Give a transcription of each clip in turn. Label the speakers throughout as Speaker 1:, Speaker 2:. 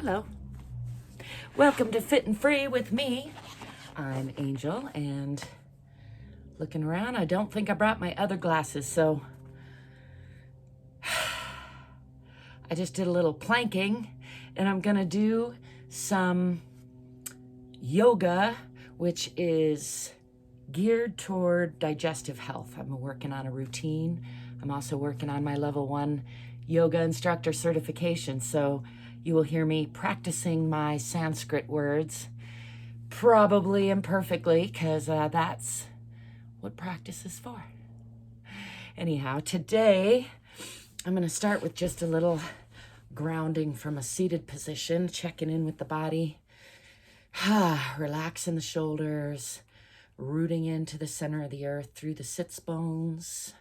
Speaker 1: Hello. Welcome to Fit and Free with me. I'm Angel, and looking around, I don't think I brought my other glasses, so I just did a little planking, and I'm gonna do some yoga, which is geared toward digestive health. I'm working on a routine. I'm also working on my level 1 yoga instructor certification, so you will hear me practicing my Sanskrit words, probably imperfectly, because that's what practice is for. Anyhow, today I'm going to start with just a little grounding from a seated position, checking in with the body, relaxing the shoulders, rooting into the center of the earth through the sits bones.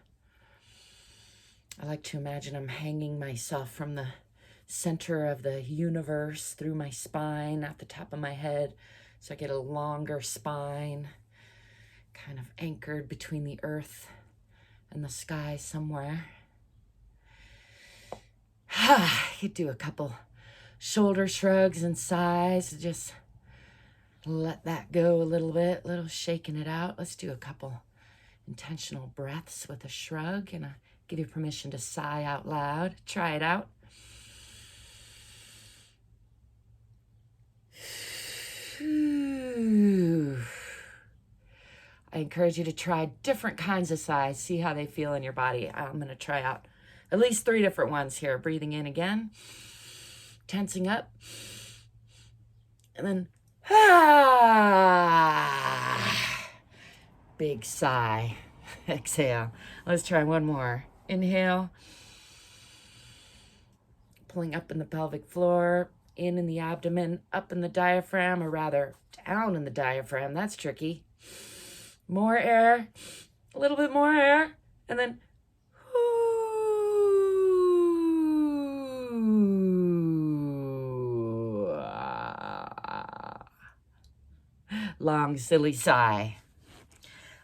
Speaker 1: I like to imagine I'm hanging myself from the center of the universe through my spine at the top of my head, so I get a longer spine, kind of anchored between the earth and the sky somewhere. You do a couple shoulder shrugs and sighs, just let that go a little bit, little shaking it out. Let's do a couple intentional breaths with a shrug, and I give you permission to sigh out loud. Try it out. I encourage you to try different kinds of sighs. See how they feel in your body. I'm going to try out at least 3 different ones here. Breathing in again, tensing up, and then big sigh. Exhale. Let's try one more. Inhale, pulling up in the pelvic floor, in the abdomen, up in the diaphragm, or rather down in the diaphragm. That's tricky. More air, a little bit more air, and then long, silly sigh.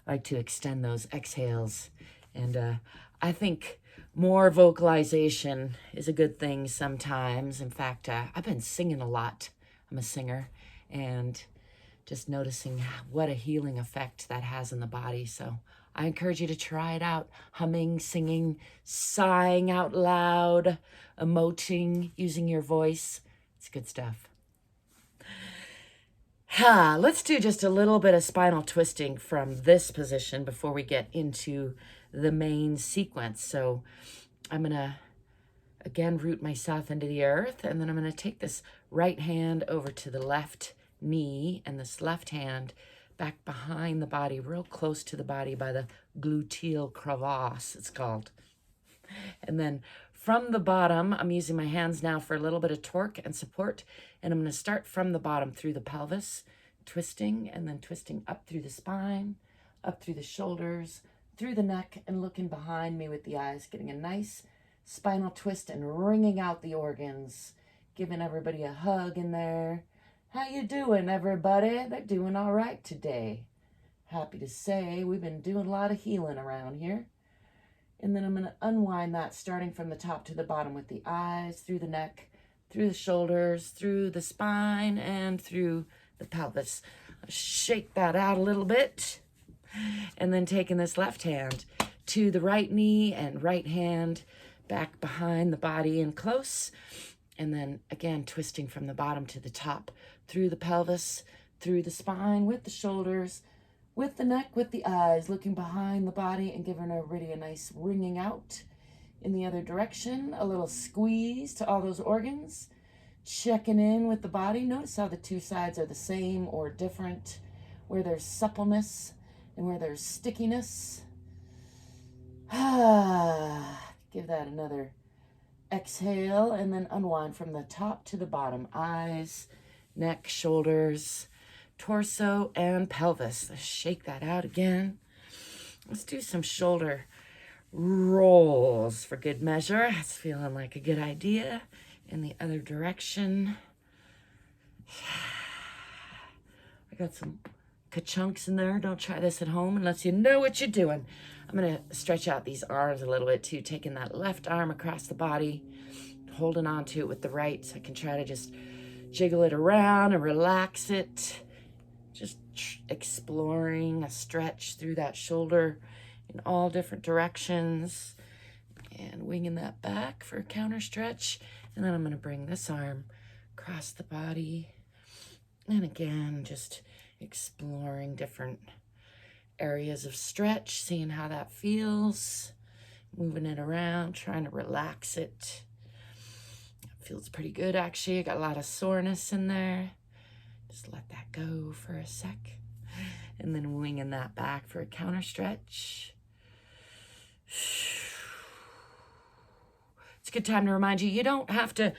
Speaker 1: I like to extend those exhales, and I think more vocalization is a good thing sometimes. In fact, I've been singing a lot. I'm a singer, and just noticing what a healing effect that has in the body. So I encourage you to try it out. Humming, singing, sighing out loud, emoting, using your voice. It's good stuff. Let's do just a little bit of spinal twisting from this position before we get into the main sequence. So I'm going to, again, root myself into the earth, and then I'm going to take this right hand over to the left knee and this left hand back behind the body, real close to the body by the gluteal crevasse, it's called. And then from the bottom, I'm using my hands now for a little bit of torque and support, and I'm going to start from the bottom through the pelvis, twisting, and then twisting up through the spine, up through the shoulders, through the neck, and looking behind me with the eyes, getting a nice spinal twist and wringing out the organs, giving everybody a hug in there. How you doing, everybody? They're doing all right today. Happy to say we've been doing a lot of healing around here. And then I'm going to unwind that, starting from the top to the bottom with the eyes, through the neck, through the shoulders, through the spine, and through the pelvis. Shake that out a little bit. And then taking this left hand to the right knee and right hand back behind the body and close. And then again, twisting from the bottom to the top, through the pelvis, through the spine, with the shoulders, with the neck, with the eyes, looking behind the body and giving everybody a nice wringing out in the other direction. A little squeeze to all those organs. Checking in with the body. Notice how the two sides are the same or different, where there's suppleness and where there's stickiness. Give that another exhale, and then unwind from the top to the bottom. Eyes, neck, shoulders, torso, and pelvis. Let's shake that out again. Let's do some shoulder rolls for good measure. It's feeling like a good idea. In the other direction. I got some ka-chunks in there. Don't try this at home unless you know what you're doing. I'm going to stretch out these arms a little bit too, taking that left arm across the body, holding on to it with the right, so I can try to just jiggle it around and relax it. Just exploring a stretch through that shoulder in all different directions and winging that back for a counter stretch. And then I'm going to bring this arm across the body. And again, just exploring different areas of stretch, seeing how that feels, moving it around, trying to relax it. It feels pretty good, actually. I got a lot of soreness in there. Just let that go for a sec. And then winging that back for a counter stretch. It's a good time to remind you, you don't have to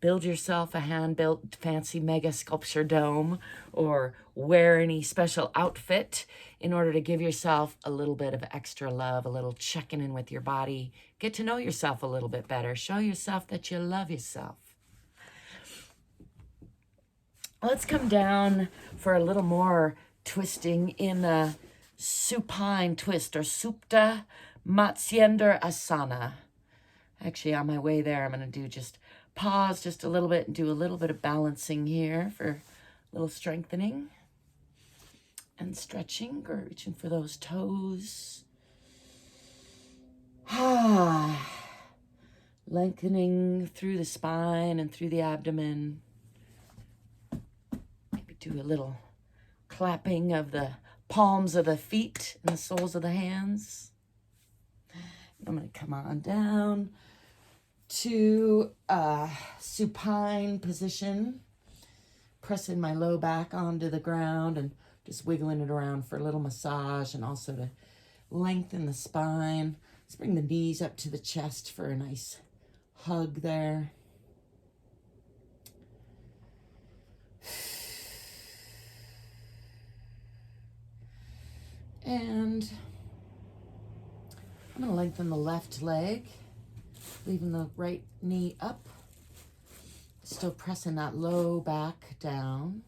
Speaker 1: build yourself a hand-built fancy mega sculpture dome or wear any special outfit in order to give yourself a little bit of extra love, a little checking in with your body. Get to know yourself a little bit better. Show yourself that you love yourself. Let's come down for a little more twisting in a supine twist or Supta Matsyendra Asana. Actually, on my way there, I'm going to do just pause just a little bit and do a little bit of balancing here for a little strengthening and stretching, or reaching for those toes. Lengthening through the spine and through the abdomen. Maybe do a little clapping of the palms of the feet and the soles of the hands. I'm going to come on down to a supine position, pressing my low back onto the ground and just wiggling it around for a little massage and also to lengthen the spine. Let's bring the knees up to the chest for a nice hug there. And I'm going to lengthen the left leg, leaving the right knee up, still pressing that low back down,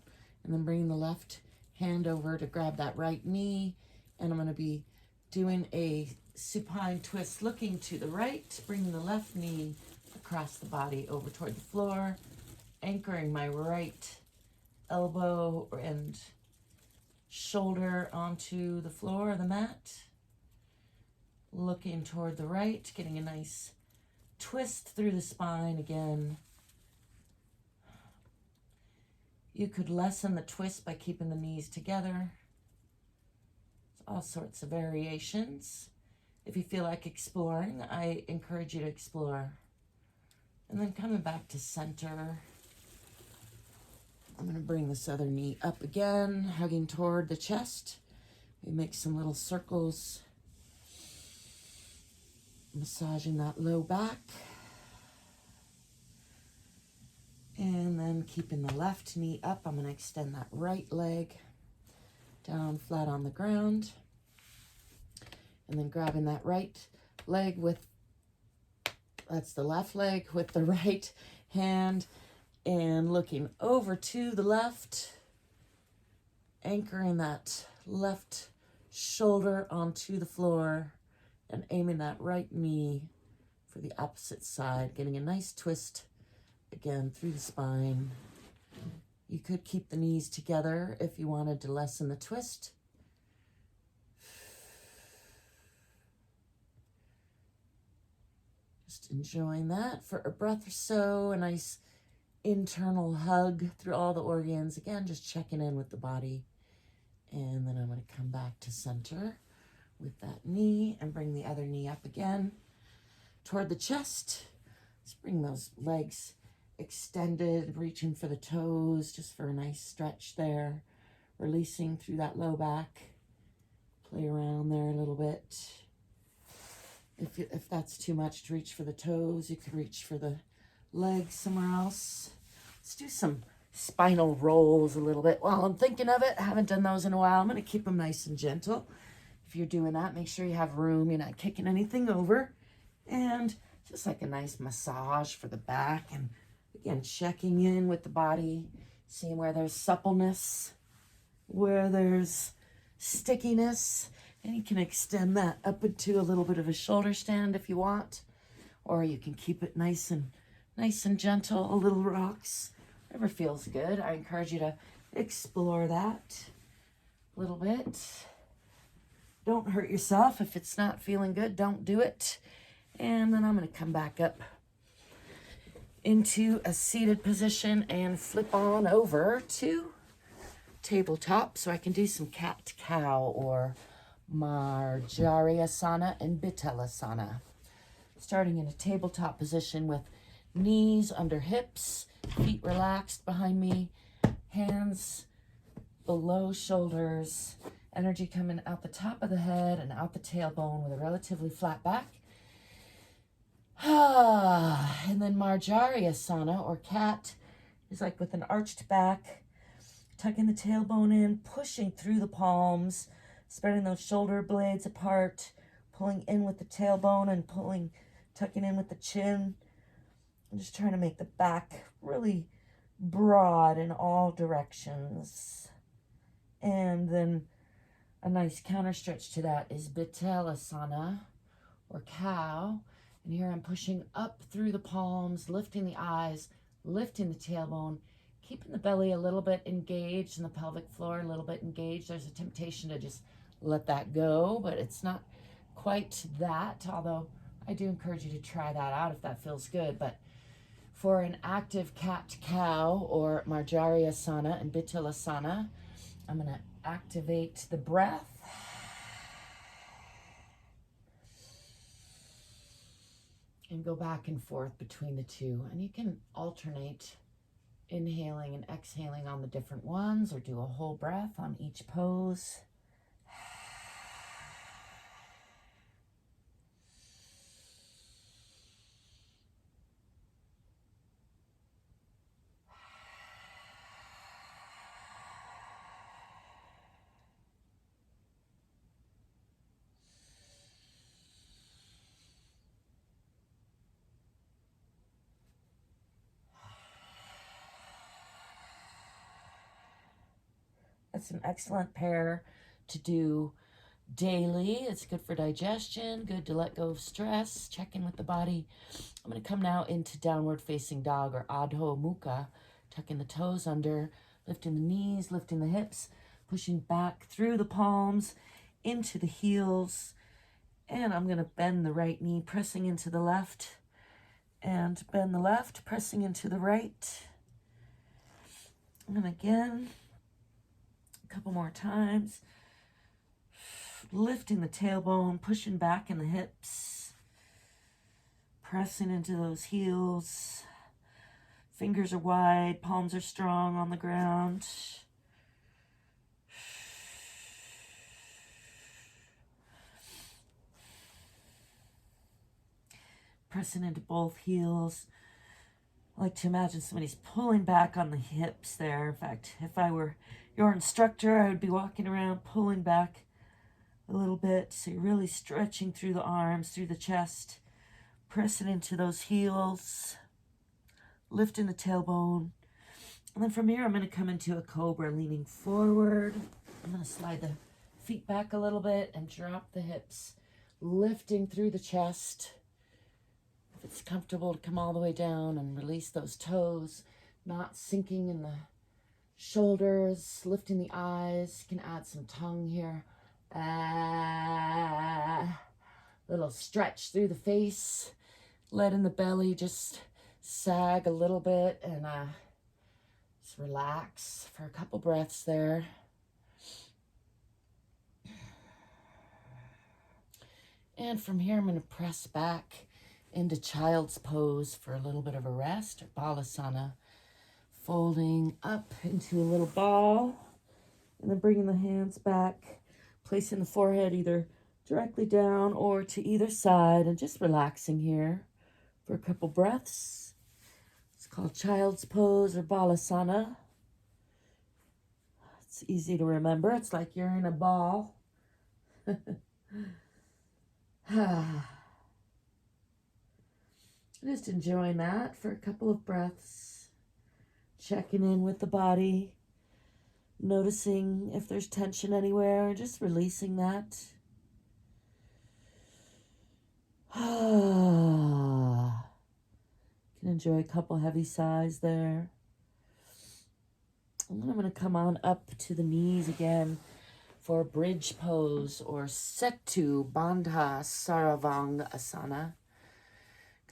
Speaker 1: and then bringing the left hand over to grab that right knee. And I'm going to be doing a supine twist, looking to the right, bringing the left knee across the body over toward the floor, anchoring my right elbow and shoulder onto the floor of the mat, looking toward the right, getting a nice twist through the spine again. You could lessen the twist by keeping the knees together. There's all sorts of variations. If you feel like exploring, I encourage you to explore. And then coming back to center, I'm going to bring this other knee up again, hugging toward the chest. We make some little circles, massaging that low back. And then keeping the left knee up, I'm going to extend that right leg down flat on the ground. And then grabbing that right leg with, that's the left leg, with the right hand, and looking over to the left, anchoring that left shoulder onto the floor and aiming that right knee for the opposite side, getting a nice twist again through the spine. You could keep the knees together if you wanted to lessen the twist. Just enjoying that for a breath or so, a nice internal hug through all the organs. Again, just checking in with the body. And then I'm going to come back to center with that knee and bring the other knee up again toward the chest. Let's bring those legs extended, reaching for the toes, just for a nice stretch there. Releasing through that low back. Play around there a little bit. If that's too much to reach for the toes, you could reach for the legs somewhere else. Let's do some spinal rolls a little bit while I'm thinking of it. I haven't done those in a while. I'm going to keep them nice and gentle. If you're doing that, make sure you have room. You're not kicking anything over. And just like a nice massage for the back. And again, checking in with the body, seeing where there's suppleness, where there's stickiness. And you can extend that up into a little bit of a shoulder stand if you want. Or you can keep it nice and gentle, little rocks. whatever feels good. I encourage you to explore that a little bit. Don't hurt yourself. If it's not feeling good, don't do it. And then I'm going to come back up into a seated position and flip on over to tabletop so I can do some cat-cow or Marjariasana and Bitelasana. Starting in a tabletop position with knees under hips, feet relaxed behind me, hands below shoulders, energy coming out the top of the head and out the tailbone with a relatively flat back. And then Marjariasana or cat is like with an arched back, tucking the tailbone in, pushing through the palms, spreading those shoulder blades apart, pulling in with the tailbone and tucking in with the chin. I'm just trying to make the back really broad in all directions. And then a nice counter stretch to that is Bitelasana or cow. And here I'm pushing up through the palms, lifting the eyes, lifting the tailbone, keeping the belly a little bit engaged and the pelvic floor a little bit engaged. There's a temptation to just let that go, but it's not quite that, although I do encourage you to try that out if that feels good. But for an active cat-cow or Marjariasana and Bitelasana, I'm going to activate the breath. And go back and forth between the two. And you can alternate inhaling and exhaling on the different ones or do a whole breath on each pose. That's an excellent pair to do daily. It's good for digestion, good to let go of stress, check in with the body. I'm going to come now into downward facing dog or Adho Mukha, tucking the toes under, lifting the knees, lifting the hips, pushing back through the palms, into the heels. And I'm going to bend the right knee, pressing into the left, and bend the left, pressing into the right. And again, a couple more times. Lifting the tailbone, pushing back in the hips, pressing into those heels. Fingers are wide, palms are strong on the ground. Pressing into both heels. I like to imagine somebody's pulling back on the hips there. In fact, if I were your instructor, I would be walking around pulling back a little bit. So you're really stretching through the arms, through the chest, pressing into those heels, lifting the tailbone. And then from here, I'm going to come into a cobra, leaning forward. I'm going to slide the feet back a little bit and drop the hips, lifting through the chest. If it's comfortable to come all the way down and release those toes, not sinking in the shoulders, lifting the eyes. You can add some tongue here. Little stretch through the face, letting the belly just sag a little bit and just relax for a couple breaths there. And from here, I'm going to press back into child's pose for a little bit of a rest, or balasana, folding up into a little ball, and then bringing the hands back, placing the forehead either directly down or to either side, and just relaxing here for a couple breaths. It's called child's pose or balasana. It's easy to remember. It's like you're in a ball. Just enjoying that for a couple of breaths. Checking in with the body. Noticing if there's tension anywhere. Just releasing that. Can enjoy a couple heavy sighs there. And then I'm going to come on up to the knees again for bridge pose or Setu Bandha Saravang Asana.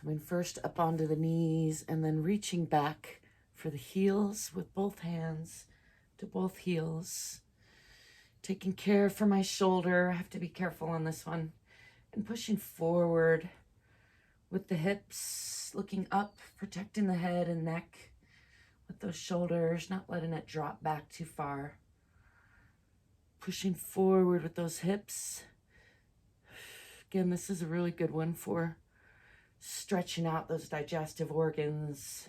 Speaker 1: Coming first up onto the knees and then reaching back for the heels with both hands to both heels. Taking care for my shoulder. I have to be careful on this one. And pushing forward with the hips, looking up, protecting the head and neck with those shoulders, not letting it drop back too far. Pushing forward with those hips. Again, this is a really good one for stretching out those digestive organs.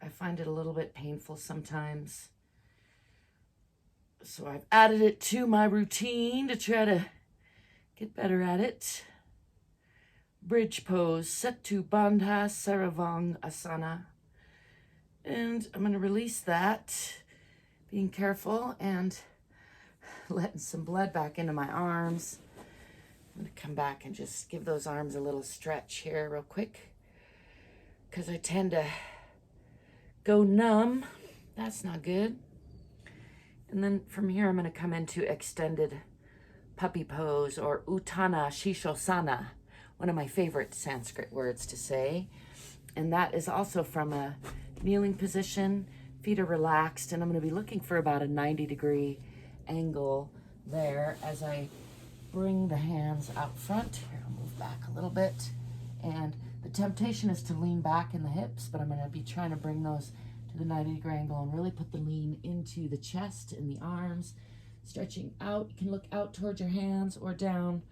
Speaker 1: I find it a little bit painful sometimes. So I've added it to my routine to try to get better at it. Bridge pose, Setu Bandha Saravang Asana. And I'm going to release that, being careful and letting some blood back into my arms. I'm going to come back and just give those arms a little stretch here real quick, because I tend to go numb. That's not good. And then from here, I'm going to come into extended puppy pose or Uttana Shishosana, one of my favorite Sanskrit words to say. And that is also from a kneeling position. Feet are relaxed, and I'm going to be looking for about a 90-degree angle there as I bring the hands out front. Here, I'll move back a little bit. And the temptation is to lean back in the hips, but I'm going to be trying to bring those to the 90-degree angle and really put the lean into the chest and the arms. Stretching out. You can look out toward your hands or down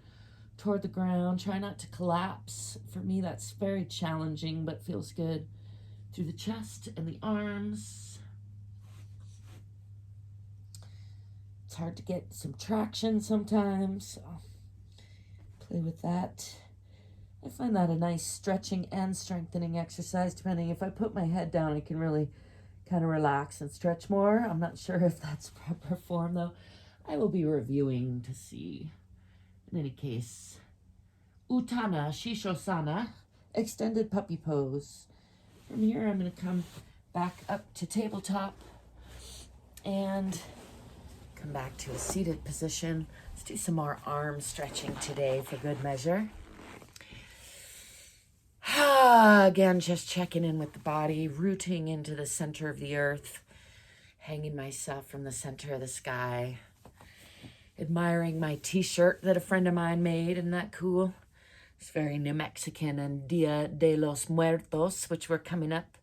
Speaker 1: toward the ground. Try not to collapse. For me, that's very challenging, but feels good. Through the chest and the arms. It's hard to get some traction sometimes, so play with that. I find that a nice stretching and strengthening exercise, depending. If I put my head down, I can really kind of relax and stretch more. I'm not sure if that's proper form, though. I will be reviewing to see. In any case, Uttana Shishosana, extended puppy pose. From here, I'm going to come back up to tabletop and come back to a seated position. Let's do some more arm stretching today for good measure. Again, just checking in with the body, rooting into the center of the earth, hanging myself from the center of the sky, admiring my t-shirt that a friend of mine made. Isn't that cool? It's very New Mexican, and Dia de los Muertos, which we're coming up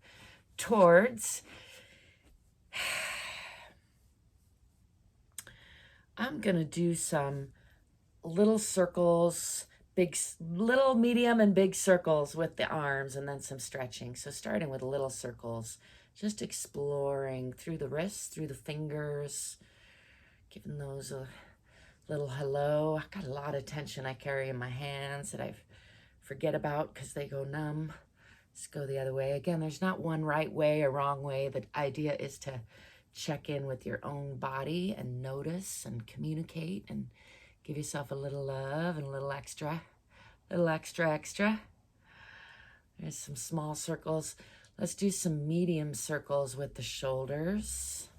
Speaker 1: towards. I'm going to do some little circles, little, medium, and big circles with the arms, and then some stretching. So starting with little circles, just exploring through the wrists, through the fingers, giving those a little hello. I've got a lot of tension I carry in my hands that I forget about because they go numb. Let's go the other way. Again, there's not one right way or wrong way. The idea is to check in with your own body and notice and communicate and give yourself a little love and a little extra. Extra. There's some small circles. Let's do some medium circles with the shoulders.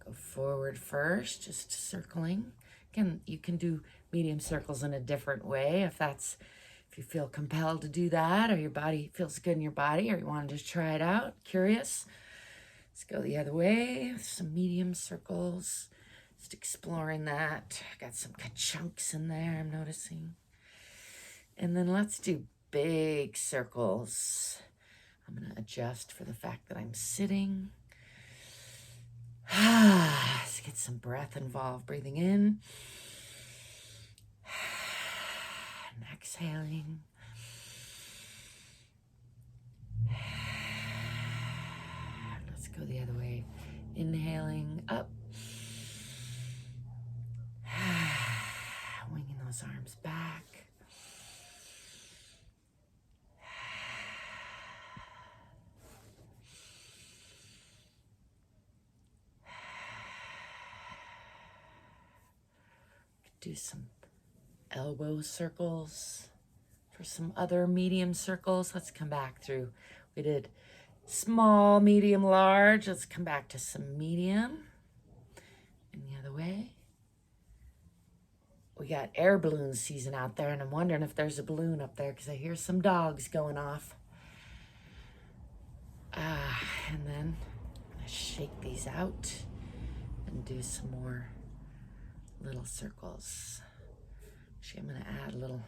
Speaker 1: Go forward first, just circling. Again, you can do medium circles in a different way if you feel compelled to do that, or your body feels good in your body, or you want to just try it out, curious. Let's go the other way, some medium circles, just exploring that. Got some chunks in there, I'm noticing. And then let's do big circles. I'm going to adjust for the fact that I'm sitting. Let's get some breath involved. Breathing in. And exhaling. Let's go the other way. Inhaling up. Winging those arms back. Do some elbow circles for some other medium circles. Let's come back through. We did Small, medium, large. Let's come back to some medium. And the other way. We got air balloon season out there, and I'm wondering if there's a balloon up there because I hear some dogs going off. And then I'm going to shake these out and do some more little circles. Actually, I'm going to add a little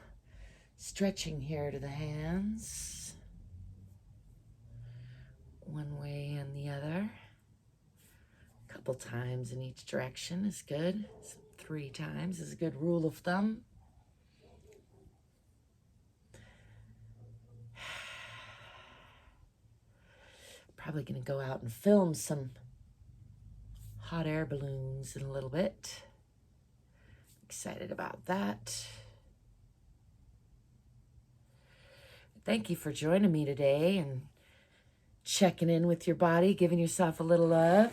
Speaker 1: stretching here to the hands. One way and the other. A couple times in each direction is good. 3 times is a good rule of thumb. Probably going to go out and film some hot air balloons in a little bit. Excited about that. Thank you for joining me today and checking in with your body, giving yourself a little love.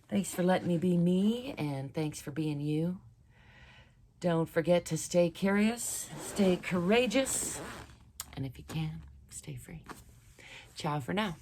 Speaker 1: Thanks for letting me be me, and thanks for being you. Don't forget to stay curious, stay courageous, and if you can, stay free. Ciao for now.